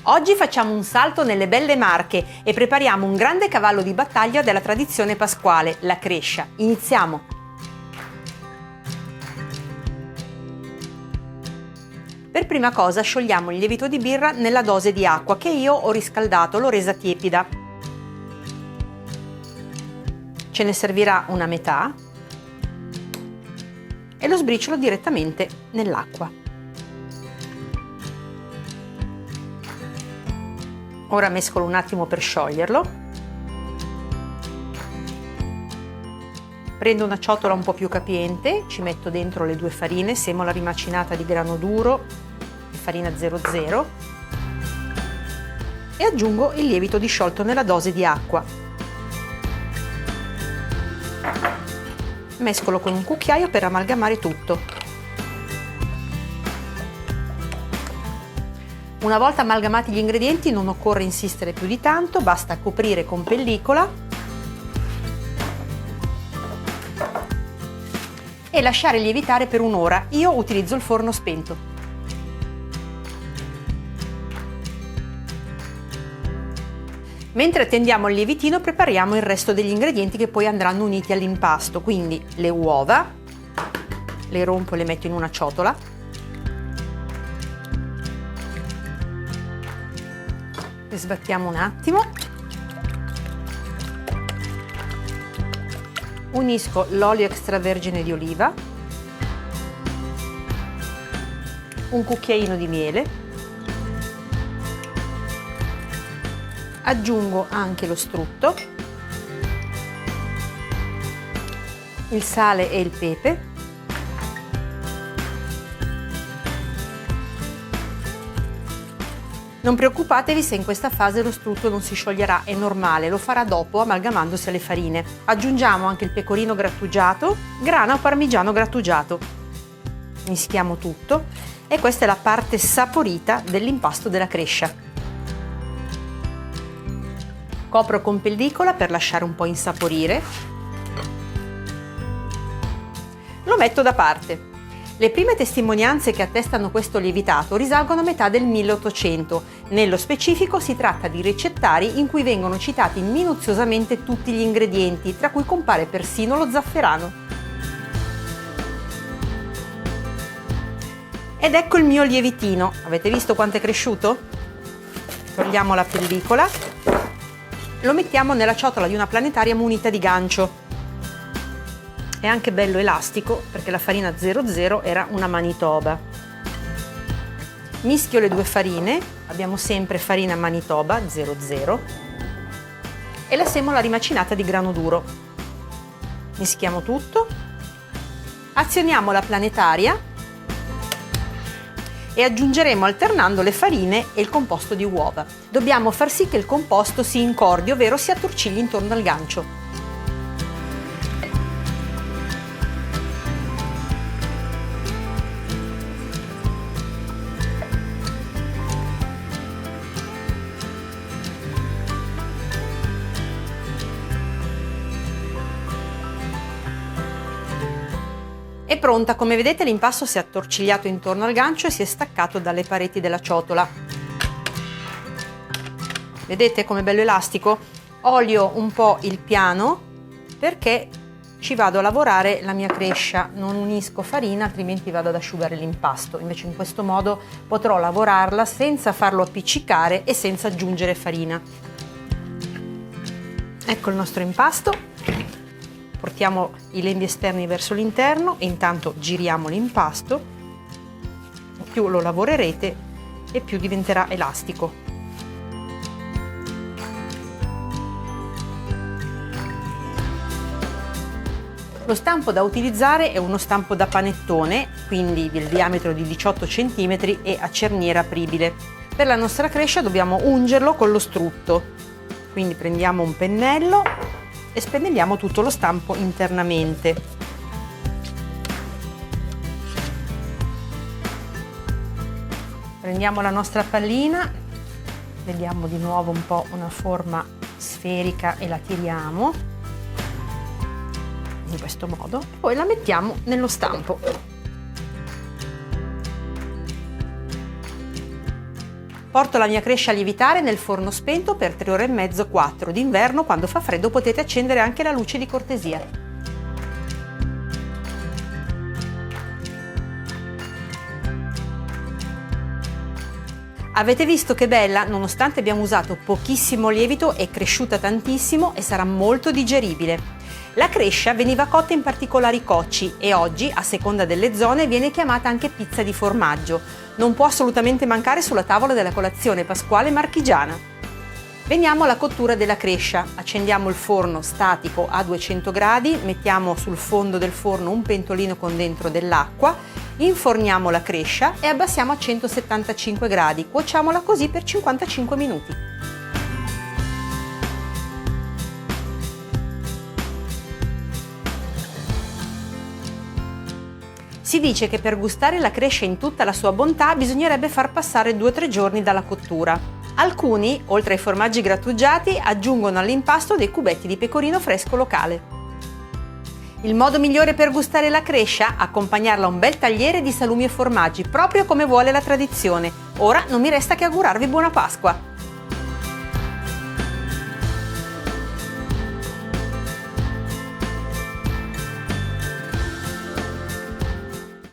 Oggi facciamo un salto nelle belle Marche e prepariamo un grande cavallo di battaglia della tradizione pasquale, la crescia. Iniziamo! Per prima cosa sciogliamo il lievito di birra nella dose di acqua che io ho riscaldato, l'ho resa tiepida. Ce ne servirà una metà e lo sbriciolo direttamente nell'acqua. Ora mescolo un attimo per scioglierlo. Prendo una ciotola un po' più capiente, ci metto dentro le due farine, semola rimacinata di grano duro e farina 00 e aggiungo il lievito disciolto nella dose di acqua. Mescolo con un cucchiaio per amalgamare tutto. Una volta amalgamati gli ingredienti non occorre insistere più di tanto, basta coprire con pellicola e lasciare lievitare per un'ora. Io utilizzo il forno spento. Mentre attendiamo il lievitino prepariamo il resto degli ingredienti che poi andranno uniti all'impasto, quindi le uova, le rompo e le metto in una ciotola. Le sbattiamo un attimo. Unisco l'olio extravergine di oliva, un cucchiaino di miele, aggiungo anche lo strutto, il sale e il pepe, non preoccupatevi se in questa fase lo strutto non si scioglierà, è normale, lo farà dopo amalgamandosi alle farine. Aggiungiamo anche il pecorino grattugiato, grana o parmigiano grattugiato. Mischiamo tutto e questa è la parte saporita dell'impasto della crescia. Copro con pellicola per lasciare un po' insaporire. Lo metto da parte. Le prime testimonianze che attestano questo lievitato risalgono a metà del 1800. Nello specifico si tratta di ricettari in cui vengono citati minuziosamente tutti gli ingredienti, tra cui compare persino lo zafferano. Ed ecco il mio lievitino. Avete visto quanto è cresciuto? Togliamo la pellicola. Lo mettiamo nella ciotola di una planetaria munita di gancio. È anche bello elastico perché la farina 00 era una Manitoba. Mischio le due farine, abbiamo sempre farina Manitoba 00 e la semola rimacinata di grano duro. Mischiamo tutto, azioniamo la planetaria e aggiungeremo alternando le farine e il composto di uova. Dobbiamo far sì che il composto si incordi, ovvero si attorcigli intorno al gancio. È pronta, come vedete l'impasto si è attorcigliato intorno al gancio e si è staccato dalle pareti della ciotola. Vedete com'è bello elastico? Olio un po' il piano perché ci vado a lavorare la mia crescia, non unisco farina altrimenti vado ad asciugare l'impasto, invece in questo modo potrò lavorarla senza farlo appiccicare e senza aggiungere farina. Ecco il nostro impasto. Portiamo i lembi esterni verso l'interno e intanto giriamo l'impasto. Più lo lavorerete e più diventerà elastico. Lo stampo da utilizzare è uno stampo da panettone, quindi del diametro di 18 cm e a cerniera apribile. Per la nostra crescia dobbiamo ungerlo con lo strutto. Quindi prendiamo un pennello e spennelliamo tutto lo stampo internamente. Prendiamo la nostra pallina, vediamo di nuovo un po' una forma sferica e la tiriamo in questo modo, poi la mettiamo nello stampo. Porto la mia crescia a lievitare nel forno spento per 3 ore e mezzo, 4. D'inverno, quando fa freddo, potete accendere anche la luce di cortesia. Avete visto che bella? Nonostante abbiamo usato pochissimo lievito, è cresciuta tantissimo e sarà molto digeribile. La crescia veniva cotta in particolari cocci e oggi, a seconda delle zone, viene chiamata anche pizza di formaggio. Non può assolutamente mancare sulla tavola della colazione pasquale marchigiana. Veniamo alla cottura della crescia. Accendiamo il forno statico a 200 gradi, mettiamo sul fondo del forno un pentolino con dentro dell'acqua, inforniamo la crescia e abbassiamo a 175 gradi. Cuociamola così per 55 minuti. Si dice che per gustare la crescia in tutta la sua bontà bisognerebbe far passare 2-3 giorni dalla cottura. Alcuni, oltre ai formaggi grattugiati, aggiungono all'impasto dei cubetti di pecorino fresco locale. Il modo migliore per gustare la crescia? Accompagnarla a un bel tagliere di salumi e formaggi, proprio come vuole la tradizione. Ora non mi resta che augurarvi buona Pasqua!